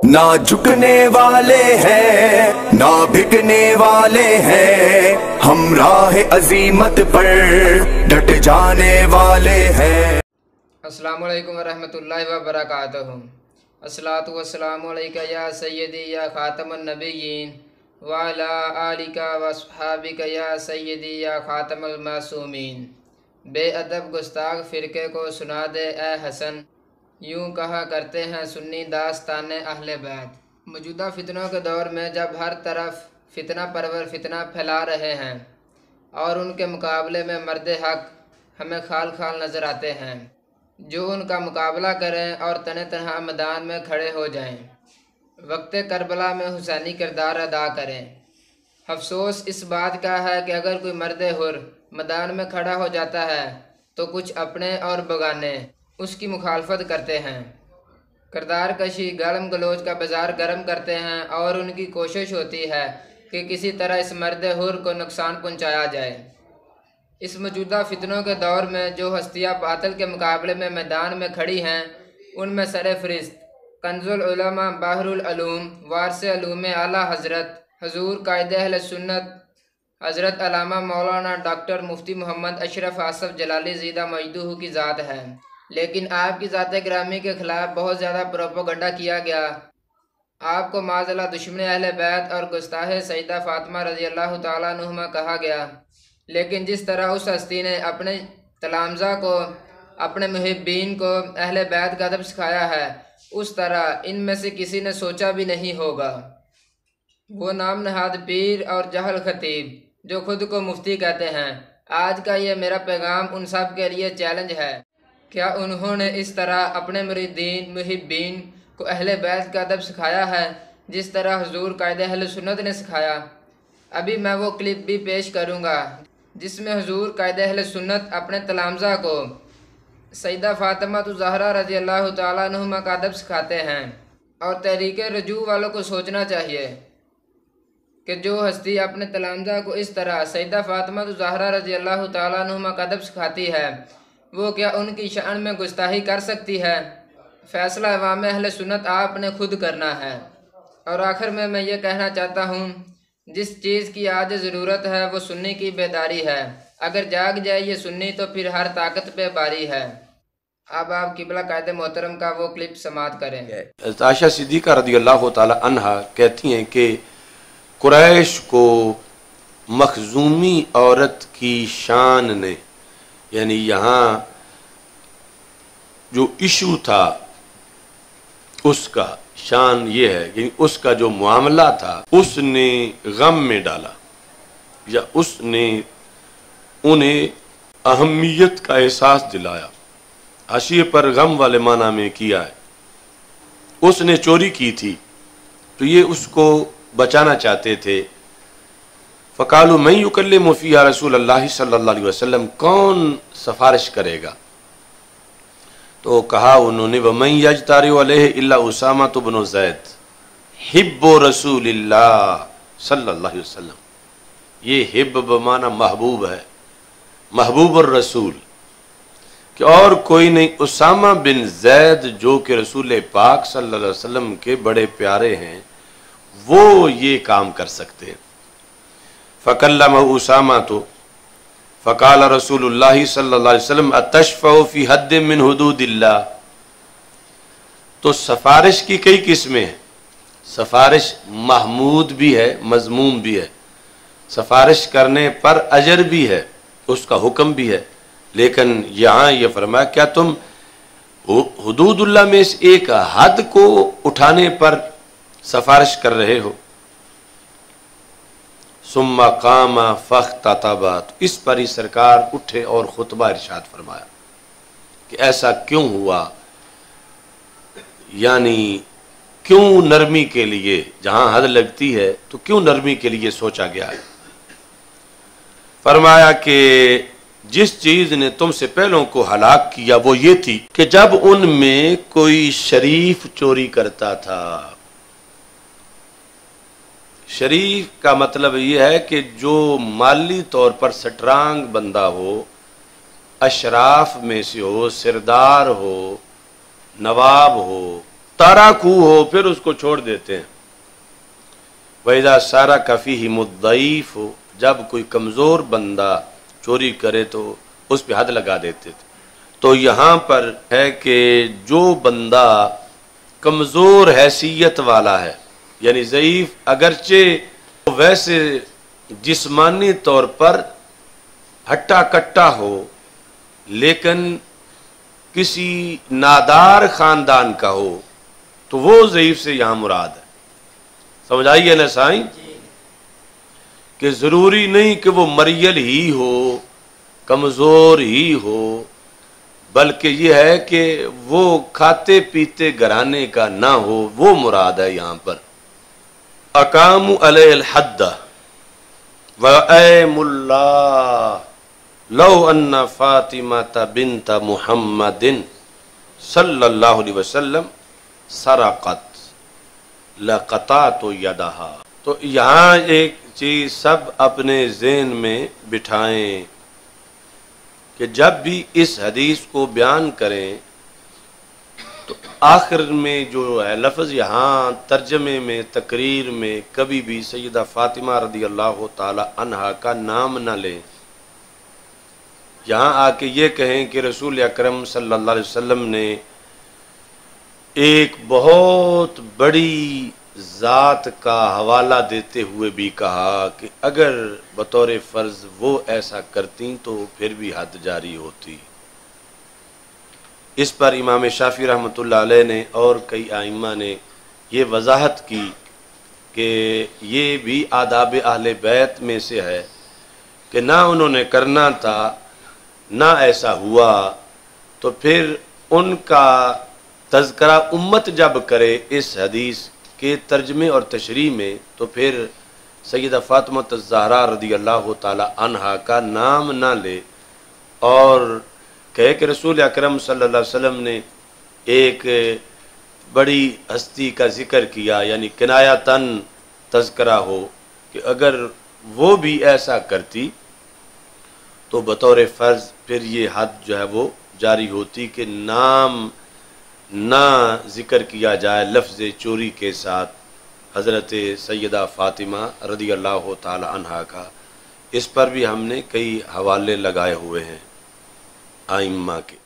ना झुकने वाले हैं ना बिकने वाले हैं, हम राह अजीमत पर डट जाने वाले हैं। अस्सलामु अलैकुम वरहमतुल्लाहि वबरकातुहू। अस्सलातु वस्सलामु अलैका या सय्यदी या खातमुन नबिय्यीन व अला आलिका व अस्हाबिका या सय्यदी या खातमुल मासूमीन। बेअदब गुस्ताख फ़िरके को सुना दे ए हसन, यूँ कहा करते हैं सुन्नी दास्तान अहले बैत। मौजूदा फितनों के दौर में जब हर तरफ फितना परवर फितना फैला रहे हैं और उनके मुकाबले में मर्द हक हमें खाल खाल नज़र आते हैं, जो उनका मुकाबला करें और तने तनहा मैदान में खड़े हो जाएं, वक्त करबला में हुसैनी किरदार अदा करें। अफसोस इस बात का है कि अगर कोई मर्द हुर मैदान में खड़ा हो जाता है तो कुछ अपने और बगाने उसकी मुखालफत करते हैं, किरदार कशी गलम गलोच का बाज़ार गर्म करते हैं और उनकी कोशिश होती है कि किसी तरह इस मर्द हुर को नुकसान पहुंचाया जाए। इस मौजूदा फितनों के दौर में जो हस्तियाँ बातिल के मुकाबले में मैदान में खड़ी हैं, उनमें सर-ए-फ़हरिस्त कंज़ुल उलमा बहरुल उलूम वारिस उलूम आला हज़रत हुज़ूर कायदे अहले सुन्नत हज़रत अल्लामा मौलाना डॉक्टर मुफ्ती मोहम्मद अशरफ आसफ़ जलाली ज़ीदा मजदूह की ज़ात है। लेकिन आपकी ज़ात ग्रामी के ख़िलाफ़ बहुत ज़्यादा प्रोपेगेंडा किया गया। आपको माज़अल्लाह दुश्मन अहले बैत और गुस्ताह सईदा फ़ातिमा रज़ियल्लाहु तआला अन्हुमा कहा गया। लेकिन जिस तरह उस हस्ती ने अपने तलामज़ा को, अपने मुहिब्बीन को अहले बैत का अदब सिखाया है, उस तरह इनमें से किसी ने सोचा भी नहीं होगा। वो नाम नहाद पीर और जहल खतीब जो खुद को मुफ्ती कहते हैं, आज का ये मेरा पैगाम उन सब के लिए चैलेंज है। क्या उन्होंने इस तरह अपने मुरीदीन मुहिब्बीन को अहले बैत का अदब सिखाया है जिस तरह हुज़ूर कायदे अहले सुन्नत ने सिखाया? अभी मैं वो क्लिप भी पेश करूँगा जिसमें हुज़ूर कायदे अहले सुन्नत अपने तलामज़ा को सईदा फ़ातिमा ज़हरा रज़ियल्लाहु तआला अन्हुमा का अदब सिखाते हैं। और तहरीक रजू वालों को सोचना चाहिए कि जो हस्ती अपने तलामज़ा को इस तरह सईदा फ़ातिमा ज़हरा रज़ियल्लाहु तआला अन्हुमा का अदब सिखाती है, वो क्या उनकी शान में गुस्ताही कर सकती है? फ़ैसला अवाम अहले सुन्नत आपने खुद करना है। और आखिर में मैं ये कहना चाहता हूँ, जिस चीज़ की आज ज़रूरत है वो सुन्नी की बेदारी है। अगर जाग जाए ये सुन्नी तो फिर हर ताकत पे बारी है। अब आप किबला कायदे मोहतरम का वो क्लिप समात करें। आयशा सिद्दीक़ा रज़ियल्लाहु ताला अन्हा कहती हैं कि कुरैश को मखजूमी औरत की शान ने, यानी यहाँ जो इशू था उसका शान ये है कि उसका जो मामला था उसने गम में डाला, या उसने उन्हें अहमियत का एहसास दिलाया। हाशिए पर गम वाले माना में किया है। उसने चोरी की थी तो ये उसको बचाना चाहते थे। फ़कालू मैं युकल्लिमु फ़ीहा रसूलुल्लाह सल्लल्लाहु अलैहि वसल्लम, कौन सिफारिश करेगा? तो कहा उन्होंने वमन यजतारि अलैहि इल्ला उसामा इब्न ज़ैद हिब्बु रसूलिल्लाह सल्लल्लाहु अलैहि वसल्लम। ये हिब्ब बमाना महबूब है, महबूब और रसूल, कि और कोई नहीं, उसामा बिन ज़ैद जो कि रसूल पाक सल्लल्लाहु अलैहि वसल्लम के बड़े प्यारे हैं, वो ये काम कर सकते हैं। फ़कल्लम उसामा तो फ़काल रसूलुल्लाह सल्लल्लाहु अलैहि वसल्लम अतशफ़उ फ़ी हद्दिन मिन हुदूदिल्लाह। तो सफारिश की कई किस्में हैं। सफारिश महमूद भी है, मज़मूम भी है। सफारिश करने पर अजर भी है, उसका हुक्म भी है। लेकिन यहाँ ये फरमाया क्या तुम हुदूदुल्लाह में से एक हद को उठाने पर सफारिश कर रहे हो? सुम्मा कामा फ़ख्ततबा, तो इस पर ही सरकार उठे और खुतबा इरशाद फरमाया कि ऐसा क्यों हुआ, यानी क्यों नरमी के लिए, जहां हद लगती है तो क्यों नरमी के लिए सोचा गया है। फरमाया कि जिस चीज ने तुमसे पहलों को हलाक किया वो ये थी कि जब उनमें कोई शरीफ चोरी करता था। शरीफ का मतलब यह है कि जो माली तौर पर स्ट्रांग बंदा हो, अशराफ में से हो, सिरदार हो, नवाब हो, ताराकू हो, फिर उसको छोड़ देते हैं। वैदा सारा कफ़ी ही मुद्दईफ हो, जब कोई कमज़ोर बंदा चोरी करे तो उस पर हद लगा देते थे। तो यहाँ पर है कि जो बंदा कमज़ोर हैसियत वाला है, यानी ज़ईफ़, अगरचे वैसे जिस्मानी तौर पर हट्टा कट्टा हो, लेकिन किसी नादार ख़ानदान का हो, तो वो ज़ईफ़ से यहाँ मुराद है। समझ आइए ना साईं, कि ज़रूरी नहीं कि वो मरियल ही हो, कमज़ोर ही हो, बल्कि ये है कि वो खाते पीते घराने का ना हो, वो मुराद है यहाँ पर। अकामु अलैहिल हद्द व ऐमुल्ला लौ अन्ना फातिमाता बिन्त मुहम्मदिन सल्लल्लाहु अलैहि वसल्लम सरक़त लक़तातु यदहा। तो यहाँ एक चीज़ सब अपने ज़हन में बिठाएं कि जब भी इस हदीस को बयान करें तो आखिर में जो है लफ्ज़, यहाँ तर्जमे में, तकरीर में कभी भी सैयदा फ़ातिमा रज़ी अल्लाह ताला अन्हा का नाम न लें। यहाँ आके ये कहें कि रसूल अकरम सल्लल्लाहु अलैहि वसल्लम ने एक बहुत बड़ी ज़ात का हवाला देते हुए भी कहा कि अगर बतौर फ़र्ज़ वो ऐसा करती तो फिर भी हद जारी होती। इस पर इमाम शाफ़ी रहमतुल्लाह अलैह ने और कई आइम्मा ने ये वजाहत की कि ये भी आदाब अहले बैत में से है कि ना उन्होंने करना था, ना ऐसा हुआ, तो फिर उनका तज़किरा उम्मत जब करे इस हदीस के तर्जमे और तशरीह में, तो फिर सैयदा फ़ातिमा ज़हरा रज़ी अल्लाह ताला अन्हा का नाम ना ले और कहे कि रसूल अकरम सल्लल्लाहु अलैहि वसल्लम ने एक बड़ी हस्ती का जिक्र किया, यानी किनायतन तज़किरा हो कि अगर वो भी ऐसा करती तो बतौर फ़र्ज़ फिर ये हद जो है वो जारी होती कि नाम ना जिक्र किया जाए लफ्ज़ चोरी के साथ हज़रत सैयदा फ़ातिमा रज़ी अल्लाह ताला अन्हा का। इस पर भी हमने कई हवाले लगाए हुए हैं आइम्मा के।